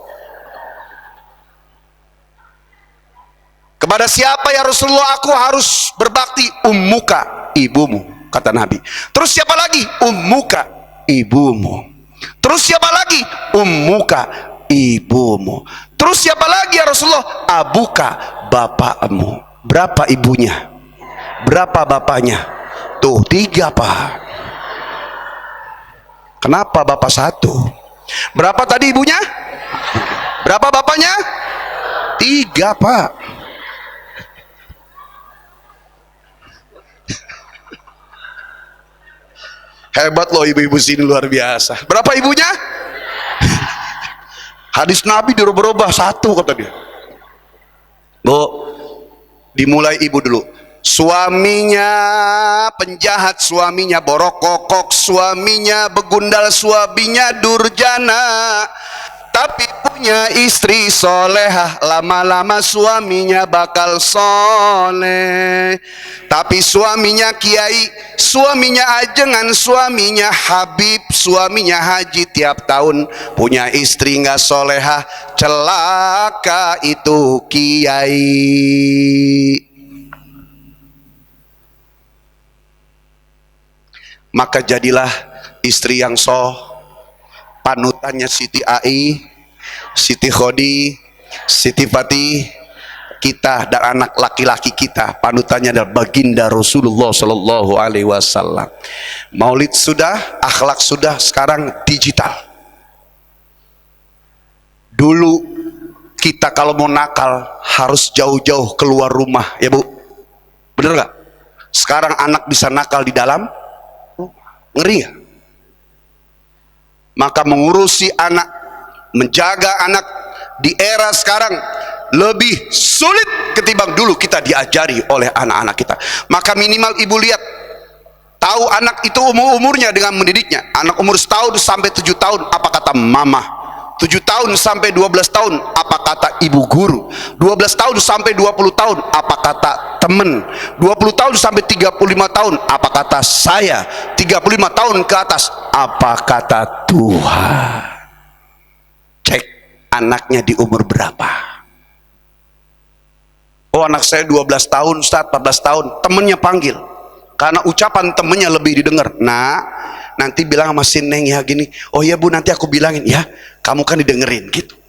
Kepada siapa ya Rasulullah aku harus berbakti? Ummuka, ibumu, kata Nabi. Terus siapa lagi? Ummuka, ibumu. Terus siapa lagi? Ummuka, ibumu. Terus siapa lagi ya Rasulullah? Abuka, bapakmu. Berapa ibunya? Berapa bapaknya? Tuh 3 Pak. Kenapa bapak 1? Berapa tadi ibunya? Berapa bapaknya? 3 Pak. Hebat loh ibu-ibu sini, luar biasa. Berapa ibunya? Hadis Nabi dirubah-rubah 1 kata dia. Bu, dimulai ibu dulu. Suaminya penjahat, suaminya borok kokok, suaminya begundal, suaminya durjana. Tapi punya istri solehah, lama-lama suaminya bakal soleh. Tapi suaminya kiai, suaminya ajengan, suaminya habib, suaminya haji tiap tahun. Punya istri nggak solehah, celaka itu kiai. Maka jadilah istri yang panutannya Siti Ai, Siti Khodi, Siti Fatih, kita dan anak laki-laki kita panutannya adalah baginda Rasulullah Shallallahu Alaihi Wasallam. Maulid sudah, akhlak sudah, sekarang digital. Dulu kita kalau mau nakal harus jauh-jauh keluar rumah, ya Bu, bener nggak? Sekarang anak bisa nakal di dalam, ngeri nggak? Maka mengurusi anak, menjaga anak di era sekarang lebih sulit ketimbang dulu kita diajari oleh anak-anak kita. Maka minimal ibu lihat, tahu anak itu umurnya dengan mendidiknya. Anak umur 1 tahun sampai 7 tahun apa kata mama, 7 tahun sampai 12 tahun apa kata ibu guru, 12 tahun sampai 20 tahun apa kata temen, 20 tahun sampai 35 tahun apa kata saya, 35 tahun ke atas apa kata Tuhan. Cek anaknya di umur berapa. Oh anak saya 12 tahun Ustaz, 14 tahun, temennya panggil karena ucapan temennya lebih didengar. Nah nanti bilang sama si Neng ya gini, oh ya Bu nanti aku bilangin ya, kamu kan didengerin gitu.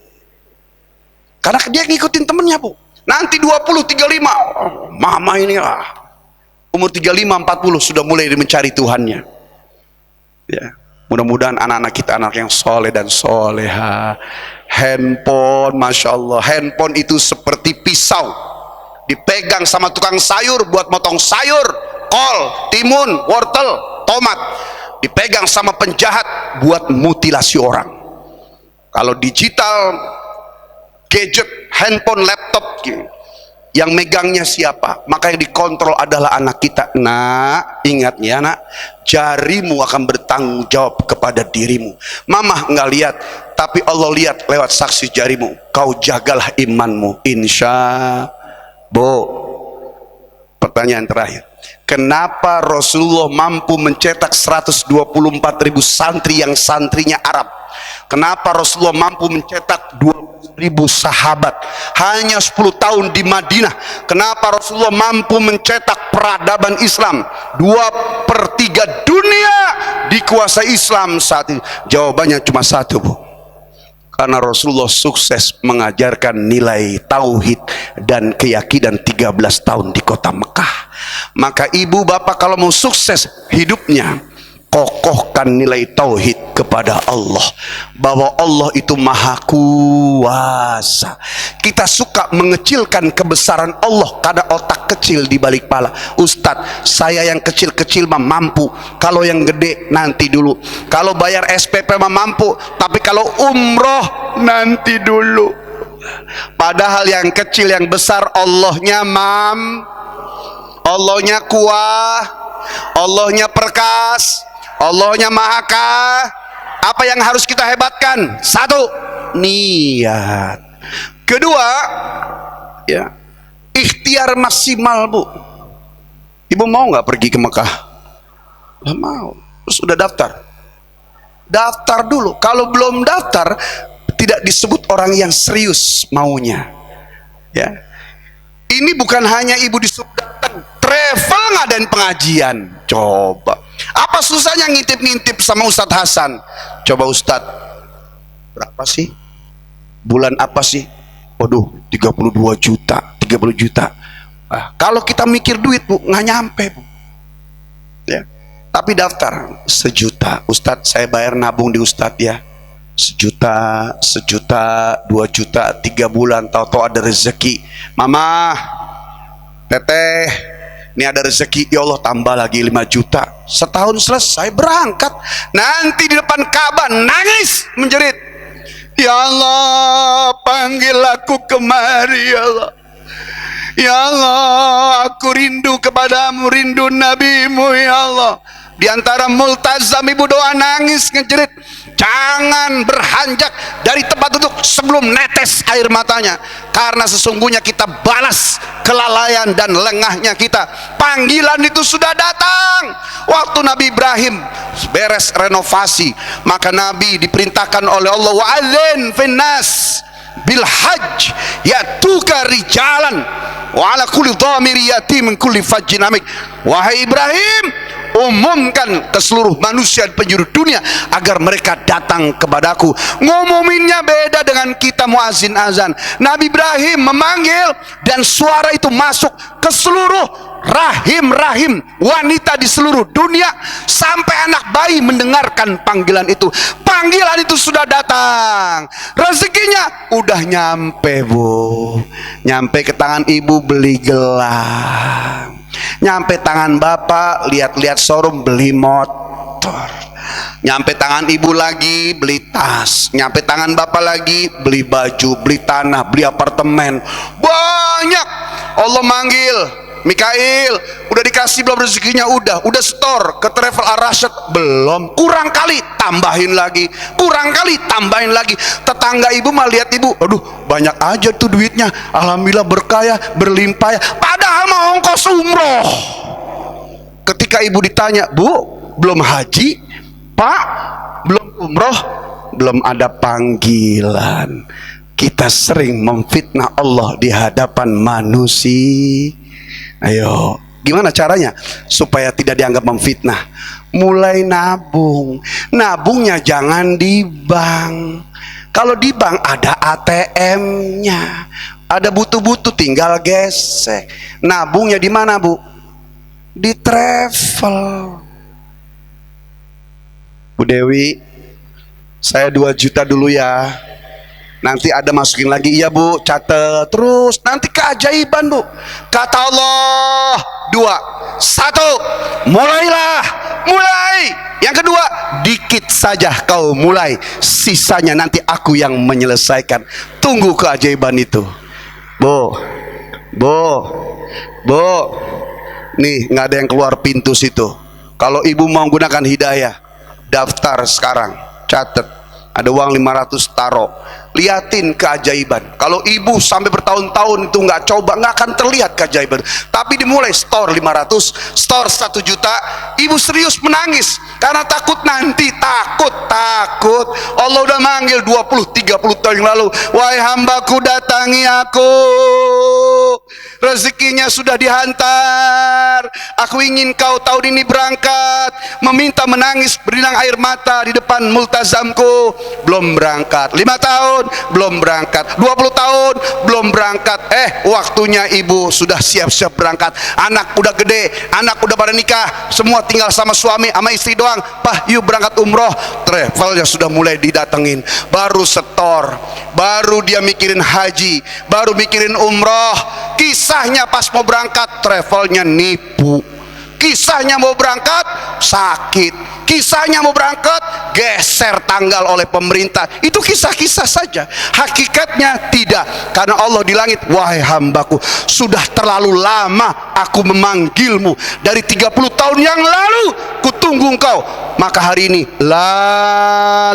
Karena dia ngikutin temennya Bu. Nanti 20, 35, oh, mama ini lah. Umur 35, 40 sudah mulai mencari Tuhannya. Ya, mudah-mudahan anak-anak kita anak yang soleh dan soleha. Handphone, Masya Allah, handphone itu seperti pisau. Dipegang sama tukang sayur buat motong sayur, kol, timun, wortel, tomat. Dipegang sama penjahat buat mutilasi orang. Kalau digital, gadget, handphone, laptop, yang megangnya siapa? Maka yang dikontrol adalah anak kita. Nah, ingat ya nak, jarimu akan bertanggung jawab kepada dirimu. Mama nggak lihat, tapi Allah lihat lewat saksi jarimu. Kau jagalah imanmu, insya. Bu, pertanyaan terakhir. Kenapa Rasulullah mampu mencetak 124.000 santri yang santrinya Arab? Kenapa Rasulullah mampu mencetak 12.000 sahabat hanya 10 tahun di Madinah? Kenapa Rasulullah mampu mencetak peradaban Islam 2/3 dunia dikuasai Islam saat ini? Jawabannya cuma satu Bu, karena Rasulullah sukses mengajarkan nilai tauhid dan keyakinan 13 tahun di kota Mekah. Maka ibu bapak kalau mau sukses hidupnya, kokohkan nilai tauhid kepada Allah, bahwa Allah itu maha kuasa. Kita suka mengecilkan kebesaran Allah karena otak kecil di balik pala. Ustadz, saya yang kecil-kecil mah mampu, kalau yang gede nanti dulu. Kalau bayar SPP mah mampu, tapi kalau umroh nanti dulu. Padahal yang kecil yang besar Allahnya Allahnya kuah, Allahnya perkas, Allahnya mahaka. Apa yang harus kita hebatkan? Satu, niat. Kedua, ya, ikhtiar maksimal, Bu. Ibu mau nggak pergi ke Mekah? Nggak mau. Terus udah daftar. Daftar dulu. Kalau belum daftar, tidak disebut orang yang serius maunya. Ya. Ini bukan hanya ibu disuruh datang, travel ngadain pengajian. Coba. Apa susahnya ngintip-ngintip sama Ustadz Hasan? Coba Ustadz, berapa sih? Bulan apa sih? Waduh, 32 juta, 30 juta. Kalau kita mikir duit, Bu, nggak nyampe, Bu. Ya. Tapi daftar 1 juta. Ustadz, saya bayar nabung di Ustadz ya. 1 juta, 2 juta, 3 bulan, tahu-tahu ada rezeki. Mama, teteh, ini ada rezeki, ya Allah tambah lagi 5 juta. Setahun selesai, berangkat. Nanti di depan Ka'bah nangis menjerit, ya Allah, panggil aku kemari ya Allah. Ya Allah, aku rindu kepadamu, rindu nabimu ya Allah. Di antara multazam ibu doa nangis ngejerit, jangan berhanjak dari tempat duduk sebelum netes air matanya, karena sesungguhnya kita balas kelalaian dan lengahnya kita. Panggilan itu sudah datang. Waktu Nabi Ibrahim beres renovasi, maka Nabi diperintahkan oleh Allah, wa'adzin finnas bil hajj yatuka rijalan wa ala kulli dhamir yati min kulli fajjin amik. Wahai Ibrahim, umumkan ke seluruh manusia di penjuru dunia agar mereka datang kepadaku. Ngumuminnya beda dengan kita muazin azan. Nabi Ibrahim memanggil dan suara itu masuk ke seluruh rahim-rahim wanita di seluruh dunia, sampai anak bayi mendengarkan panggilan itu. Panggilan itu sudah datang, rezekinya udah nyampe, Bu. Nyampe ke tangan ibu, beli gelang. Nyampe tangan bapak, lihat-lihat showroom, beli motor. Nyampe tangan ibu lagi, beli tas. Nyampe tangan bapak lagi, beli baju, beli tanah, beli apartemen. Banyak. Allah manggil, Mikail, udah dikasih belum rezekinya? Udah store ke Travel Ar-Rasyad belum? Kurang kali, tambahin lagi. Kurang kali, tambahin lagi. Tetangga ibu mah lihat ibu, aduh banyak aja tuh duitnya, alhamdulillah berkaya, berlimpah ya. Padahal mau ongkos umroh. Ketika ibu ditanya, Bu, belum haji? Pak, belum umroh? Belum ada panggilan. Kita sering memfitnah Allah di hadapan manusia. Ayo, gimana caranya supaya tidak dianggap memfitnah? Mulai nabung. Nabungnya jangan di bank. Kalau di bank ada ATM-nya, ada butuh-butuh tinggal gesek. Nabungnya di mana, Bu? Di travel. Bu Dewi, saya 2 juta dulu ya. Nanti ada masukin lagi, iya Bu, catat terus. Nanti keajaiban, Bu. Kata Allah, 2, 1, mulailah, mulai. Yang kedua, dikit saja kau mulai, sisanya nanti aku yang menyelesaikan. Tunggu keajaiban itu, Bu. Nih, nggak ada yang keluar pintu situ. Kalau ibu mau gunakan hidayah, daftar sekarang, catat. Ada uang 500, taruh. Liatin keajaiban. Kalau ibu sampai bertahun-tahun itu nggak coba, nggak akan terlihat keajaiban. Tapi dimulai store 500, store 1 juta, ibu serius menangis karena takut nanti, takut. Allah udah manggil 20-30 tahun yang lalu, wahai hambaku datangi aku. rezekinya sudah dihantar. Aku ingin kau tahun ini berangkat, meminta menangis berinang air mata di depan multazamku, belum berangkat. 5 tahun belum berangkat, 20 tahun belum berangkat. Waktunya ibu sudah siap-siap berangkat, anak udah gede, anak udah pada nikah, semua tinggal sama suami sama istri doang. Pah, yuk berangkat umroh. Travelnya sudah mulai didatengin, baru setor, baru dia mikirin haji, baru mikirin umroh. Kisahnya pas mau berangkat travelnya nipu, kisahnya mau berangkat sakit, kisahnya mau berangkat geser tanggal oleh pemerintah. Itu kisah-kisah saja, hakikatnya tidak. Karena Allah di langit, wahai hambaku, sudah terlalu lama aku memanggilmu. Dari 30 tahun yang lalu kutunggu engkau, maka hari ini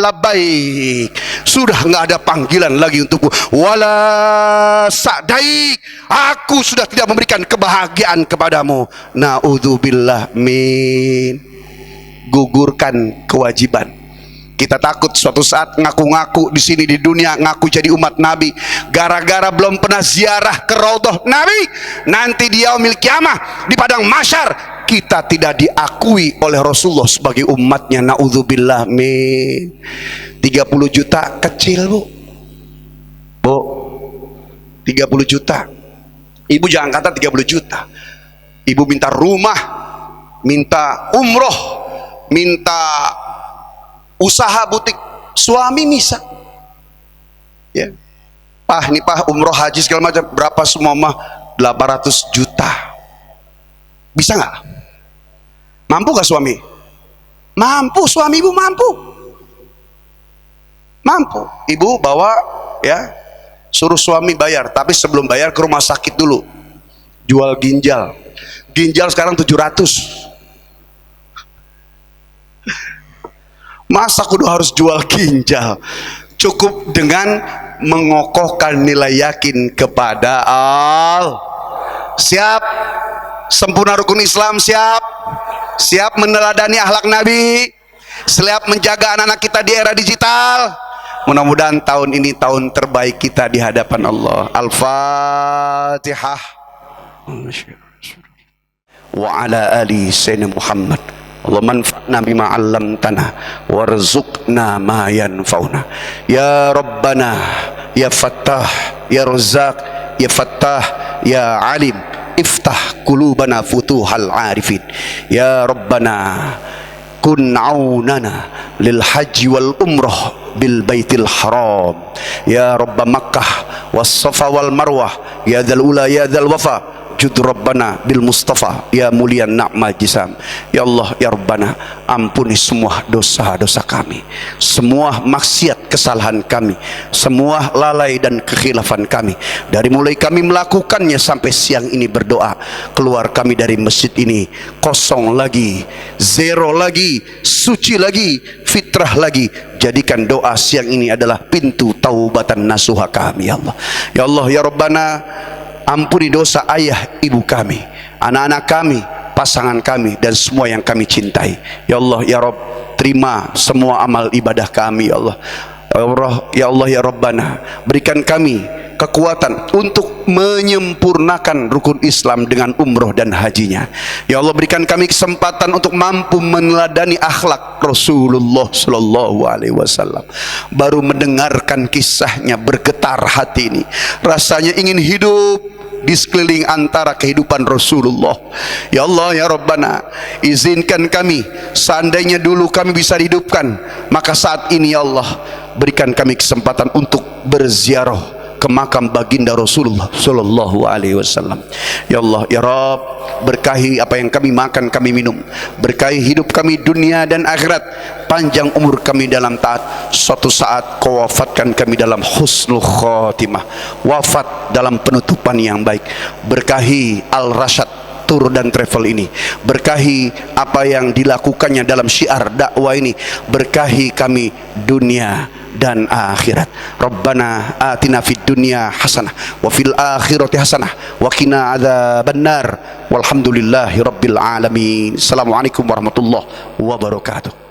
labaik, sudah nggak ada panggilan lagi untukku. Wala sa'daik, aku sudah tidak memberikan kebahagiaan kepadamu. Na'udzubillah min, gugurkan kewajiban. Kita takut suatu saat ngaku-ngaku di sini di dunia, ngaku jadi umat Nabi, gara-gara belum pernah ziarah ke Raudhah Nabi. Nanti di yaumil kiamah, di padang mahsyar, kita tidak diakui oleh Rasulullah sebagai umatnya. Na'udzubillah min. 30 juta kecil, Bu. 30 juta. Ibu jangan kata 30 juta. Ibu minta rumah, minta umroh, minta usaha butik, suami bisa. Ya. Pah, nih Pah, umroh haji segala macam, berapa semua mah? 800 juta. Bisa nggak? Mampu nggak suami? Mampu, suami ibu mampu. Mampu. Ibu bawa, ya, suruh suami bayar, tapi sebelum bayar ke rumah sakit dulu. Jual ginjal. Ginjal sekarang 700. Masa kudu harus jual ginjal? Cukup dengan mengokohkan nilai yakin kepada Allah. Siap sempurna rukun Islam, siap meneladani akhlak Nabi, siap menjaga anak-anak kita di era digital. Mudah-mudahan tahun ini tahun terbaik kita di hadapan Allah. Al-Fatihah. Wa ala ali sayyidina Muhammad. Allahumma anfa'na bima 'allamtana warzuqna ma yanfa'una. Ya Rabbana, ya Fattah, ya Razzaq, ya Fattah, ya Alim, iftah qulubana futuhal arifin. Ya Rabbana, kun aunana lil haji wal umrah bil baitil haram. Ya Rabb Makkah was Safa wal Marwah, ya dzal ula ya dzal wafa, jud Rabbana bil Mustafa, ya mulia na'ma jisam. Ya Allah, ya Rabbana, ampuni semua dosa-dosa kami, semua maksiat kesalahan kami, semua lalai dan kekhilafan kami, dari mulai kami melakukannya sampai siang ini berdoa. Keluar kami dari masjid ini kosong lagi, zero lagi, suci lagi, fitrah lagi. Jadikan doa siang ini adalah pintu taubatan nasuha kami, ya Allah. Ya Allah, ya Rabbana, ampuni dosa ayah ibu kami, anak-anak kami, pasangan kami, dan semua yang kami cintai. Ya Allah, ya Rabb, terima semua amal ibadah kami, ya Allah. Ya Allah, ya Rabbana, berikan kami kekuatan untuk menyempurnakan rukun Islam dengan umroh dan hajinya. Ya Allah, berikan kami kesempatan untuk mampu meneladani akhlak Rasulullah Sallallahu Alaihi Wasallam. Baru mendengarkan kisahnya bergetar hati ini, rasanya ingin hidup di sekeliling antara kehidupan Rasulullah. Ya Allah, ya Rabbana, izinkan kami, seandainya dulu kami bisa dihidupkan, maka saat ini ya Allah, berikan kami kesempatan untuk berziarah ke makam baginda Rasulullah Sallallahu Alaihi Wasallam. Ya Allah, ya Rabb, berkahi apa yang kami makan, kami minum, berkahi hidup kami dunia dan akhirat, panjang umur kami dalam taat. Suatu saat kau wafatkan kami dalam husnul khotimah, wafat dalam penutupan yang baik. Berkahi Al-Rasyad Tour dan Travel ini, berkahi apa yang dilakukannya dalam syiar dakwah ini, berkahi kami dunia dan akhirat. Rabbana atina fid dunya hasanah wa fil akhirati hasanah wa qina adzabannar. Walhamdulillahi rabbil alamin. Assalamualaikum warahmatullahi wabarakatuh.